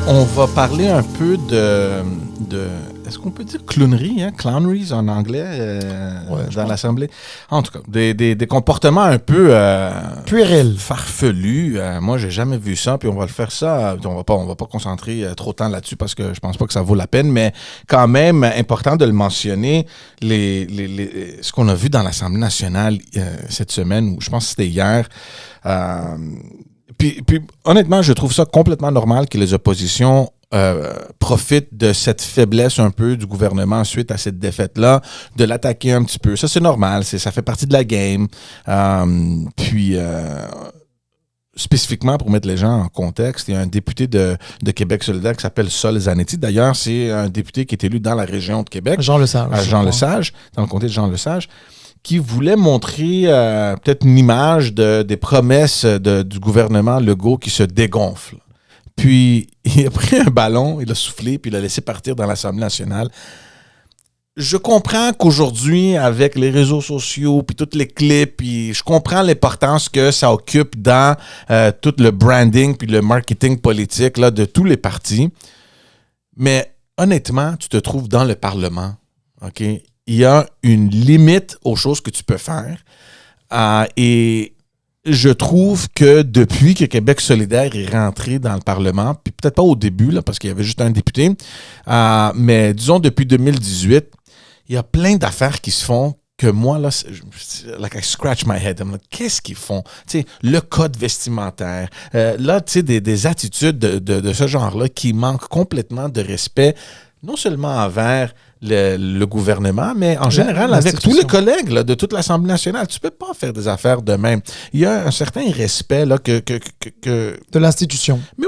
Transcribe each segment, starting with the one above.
On va parler un peu est-ce qu'on peut dire clownerie, hein? Clowneries en anglais dans l'Assemblée. En tout cas, des comportements un peu puérils, farfelus. Moi, j'ai jamais vu ça, puis on va le faire ça. On va pas concentrer trop de temps là-dessus parce que je pense pas que ça vaut la peine, mais quand même important de le mentionner. Ce qu'on a vu dans l'Assemblée nationale cette semaine, ou je pense que c'était hier. Puis, honnêtement, je trouve ça complètement normal que les oppositions profitent de cette faiblesse un peu du gouvernement suite à cette défaite-là, de l'attaquer un petit peu. Ça, c'est normal. Ça fait partie de la game. Spécifiquement, pour mettre les gens en contexte, il y a un député de Québec solidaire qui s'appelle Sol Zanetti. D'ailleurs, c'est un député qui est élu dans la région de Québec. Jean Lesage. Jean Lesage, dans le comté de Jean Lesage, qui voulait montrer peut-être une image des promesses du gouvernement Legault qui se dégonfle. Puis, il a pris un ballon, il l'a soufflé, puis il l'a laissé partir dans l'Assemblée nationale. Je comprends qu'aujourd'hui, avec les réseaux sociaux, puis toutes les clips, puis je comprends l'importance que ça occupe dans tout le branding puis le marketing politique là, de tous les partis. Mais honnêtement, tu te trouves dans le Parlement, OK? Il y a une limite aux choses que tu peux faire. Et je trouve que depuis que Québec solidaire est rentré dans le Parlement, puis peut-être pas au début, là, parce qu'il y avait juste un député, mais disons depuis 2018, il y a plein d'affaires qui se font que moi, là, like I scratch my head. Qu'est-ce qu'ils font? T'sais, le code vestimentaire. Là, tu sais, des attitudes de ce genre-là qui manquent complètement de respect, non seulement envers le gouvernement, mais en général avec tous les collègues là, de toute l'Assemblée nationale. Tu peux pas faire des affaires de même. Il y a un certain respect là, que de l'institution. Mais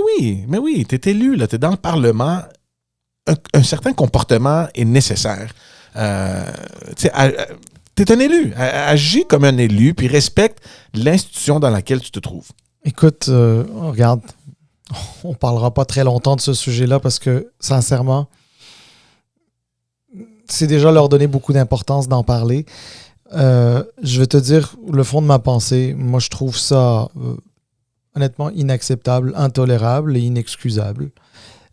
oui, tu es élu, tu es dans le Parlement. Un certain comportement est nécessaire. Tu es un élu. Agis comme un élu, puis respecte l'institution dans laquelle tu te trouves. Écoute, regarde, on parlera pas très longtemps de ce sujet-là parce que, sincèrement, c'est déjà leur donner beaucoup d'importance d'en parler. Je vais te dire le fond de ma pensée. Moi, je trouve ça honnêtement inacceptable, intolérable et inexcusable.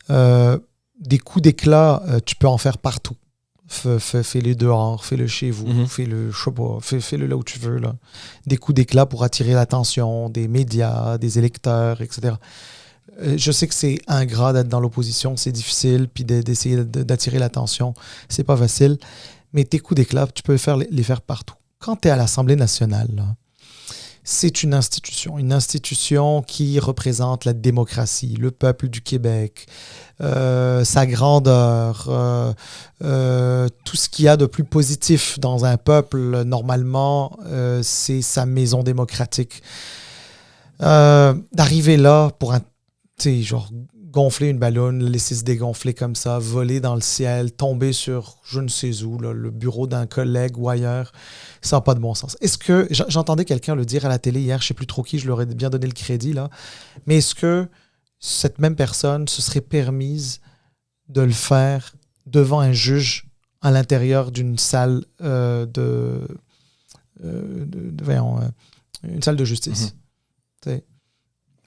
Des coups d'éclat, tu peux en faire partout. Fais-les dehors, fais-le chez vous, fais-le, je sais pas, fais-le là où tu veux. Là. Des coups d'éclat pour attirer l'attention des médias, des électeurs, etc. Je sais que c'est ingrat d'être dans l'opposition, c'est difficile, puis d'essayer d'attirer l'attention, c'est pas facile, mais tes coups d'éclat, tu peux les faire partout. Quand tu es à l'Assemblée nationale, là, c'est une institution qui représente la démocratie, le peuple du Québec, sa grandeur, tout ce qu'il y a de plus positif dans un peuple, normalement, c'est sa maison démocratique. D'arriver là pour genre gonfler une ballonne, laisser se dégonfler comme ça, voler dans le ciel, tomber sur je ne sais où, là, le bureau d'un collègue ou ailleurs, ça n'a pas de bon sens. Est-ce que, j'entendais quelqu'un le dire à la télé hier, je ne sais plus trop qui, je leur ai bien donné le crédit, là, mais est-ce que cette même personne se serait permise de le faire devant un juge à l'intérieur d'une salle une salle de justice,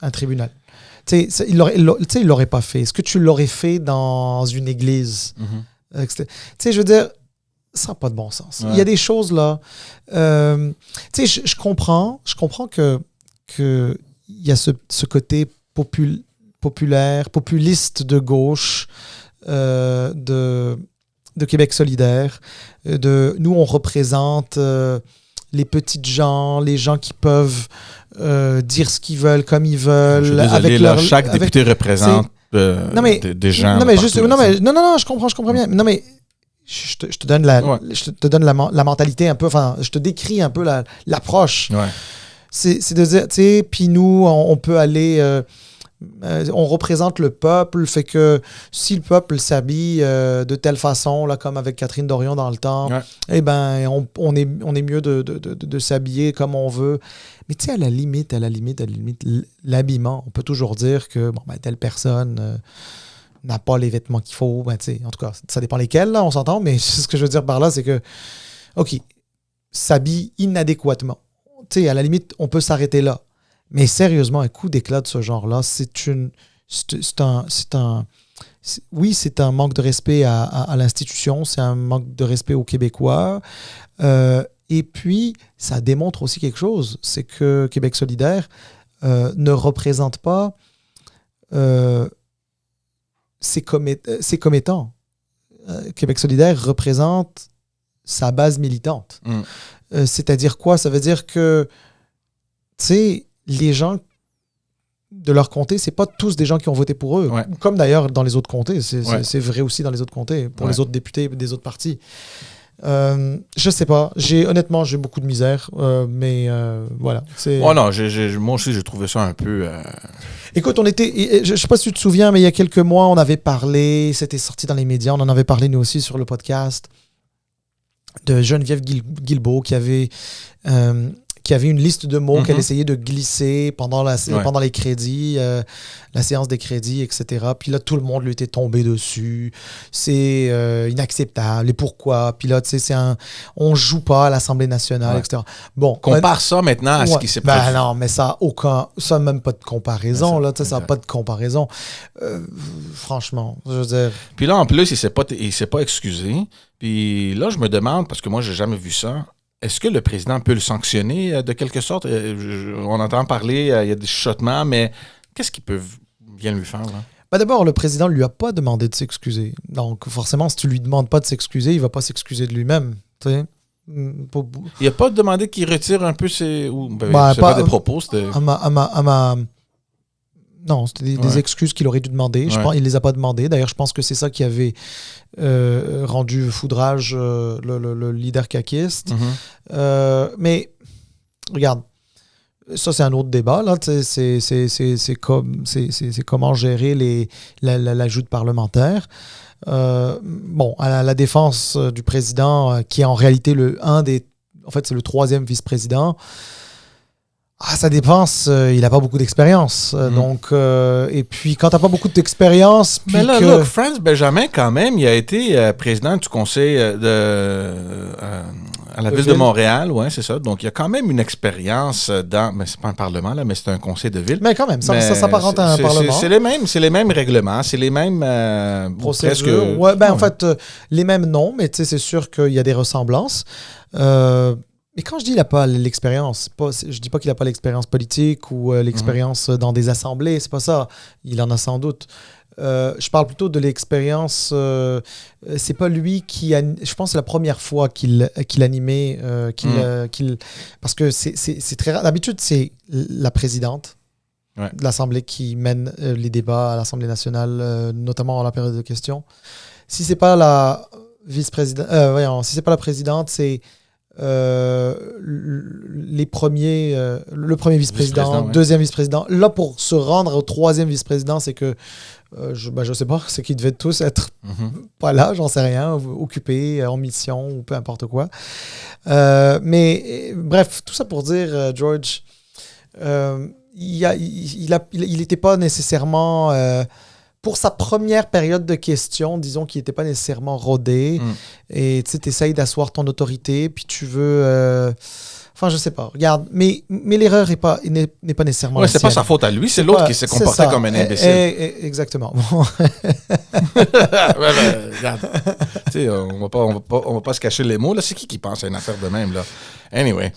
un tribunal? Il l'aurait pas fait. Est-ce que tu l'aurais fait dans une église? Je veux dire, ça n'a pas de bon sens. Ouais. Il y a des choses là. Je comprends que il y a ce côté populaire, populiste de gauche de Québec solidaire. Nous, on représente les petites gens, les gens qui peuvent dire ce qu'ils veulent, comme ils veulent. Je suis désolé, là, chaque député représente des gens. Non, mais je comprends bien. Non, mais je te donne la mentalité un peu, enfin, je te décris un peu l'approche. Ouais. C'est de dire, tu sais, puis nous, on peut aller... on représente le peuple, fait que si le peuple s'habille de telle façon, là, comme avec Catherine Dorion dans le temps, eh ben, on est mieux de s'habiller comme on veut. Mais tu sais, à la limite, l'habillement, on peut toujours dire que telle personne n'a pas les vêtements qu'il faut. En tout cas, ça dépend lesquels, là, on s'entend, mais ce que je veux dire par là, c'est que, OK, s'habille inadéquatement. Tu sais, à la limite, on peut s'arrêter là. Mais sérieusement, un coup d'éclat de ce genre-là, c'est une oui, c'est un manque de respect à l'institution, c'est un manque de respect aux Québécois. Et puis, ça démontre aussi quelque chose, c'est que Québec solidaire ne représente pas ses commettants. Québec solidaire représente sa base militante. C'est-à-dire quoi? Ça veut dire que, tu sais, les gens de leur comté, c'est pas tous des gens qui ont voté pour eux. Ouais. Comme d'ailleurs dans les autres comtés. C'est vrai aussi dans les autres comtés, pour les autres députés des autres partis. Je sais pas. Honnêtement, j'ai beaucoup de misère. Mais voilà. Oh non, moi aussi, j'ai trouvé ça un peu... Écoute, je sais pas si tu te souviens, mais il y a quelques mois, on avait parlé, c'était sorti dans les médias, on en avait parlé nous aussi sur le podcast, de Geneviève Guilbeault qui avait une liste de mots qu'elle essayait de glisser pendant les crédits, la séance des crédits, etc. Puis là, tout le monde lui était tombé dessus. C'est inacceptable. Et pourquoi? Puis là, tu sais, on joue pas à l'Assemblée nationale, etc. Bon, compare ça maintenant à ce qui s'est produit. Non, mais ça n'a même pas de comparaison. Là, ça n'a pas de comparaison. Franchement, je veux dire... Puis là, en plus, il s'est pas excusé. Puis là, je me demande, parce que moi, j'ai jamais vu ça, est-ce que le président peut le sanctionner de quelque sorte? On entend parler, il y a des chuchotements, mais qu'est-ce qu'il peut bien lui faire, là? D'abord, le président ne lui a pas demandé de s'excuser. Donc, forcément, si tu lui demandes pas de s'excuser, il va pas s'excuser de lui-même. Tu sais? Il n'a pas demandé qu'il retire un peu ses... pas des propos, c'était... Non, c'était des excuses qu'il aurait dû demander. Je pense, il ne les a pas demandées. D'ailleurs, je pense que c'est ça qui avait rendu foudrage le leader caquiste. Mais, regarde, ça, c'est un autre débat. Là. C'est comment gérer l'ajout de parlementaires. À la défense du président, qui est en réalité c'est le troisième vice-président. Ça dépense, il n'a pas beaucoup d'expérience. Donc, et puis, quand tu n'as pas beaucoup d'expérience... Mais là, look, Franz Benjamin, quand même, il a été président du conseil à la ville de Montréal. Oui, c'est ça. Donc, il y a quand même une expérience dans... Mais c'est pas un parlement, là, mais c'est un conseil de ville. Mais quand même, ça s'apparente à un parlement. C'est les mêmes règlements, c'est les mêmes... procédures. En fait, les mêmes non, mais tu sais, c'est sûr qu'il y a des ressemblances. Mais quand je dis qu'il n'a pas l'expérience, je dis pas qu'il n'a pas l'expérience politique ou l'expérience dans des assemblées, c'est pas ça. Il en a sans doute. Je parle plutôt de l'expérience. C'est pas lui qui je pense que c'est la première fois qu'il animait, parce que c'est très rare. D'habitude, c'est la présidente de l'Assemblée qui mène les débats à l'Assemblée nationale, notamment en la période de questions. Si c'est pas la vice-présidente, si c'est pas la présidente, c'est le premier vice-président, deuxième vice-président. Là, pour se rendre au troisième vice-président, c'est que je sais pas, c'est qu'ils devaient tous être pas là, j'en sais rien, occupés, en mission ou peu importe quoi. Mais bref, tout ça pour dire, George, il n'était pas nécessairement... pour sa première période de questions, disons qu'il n'était pas nécessairement rodé. Et tu essayes d'asseoir ton autorité, puis tu veux... Enfin, je sais pas. Regarde, mais l'erreur n'est pas nécessairement la sienne. C'est pas sa faute à lui, c'est l'autre qui s'est comporté comme un imbécile. Exactement. Regarde. On va pas se cacher les mots. Là. C'est qui pense à une affaire de même, là? Anyway.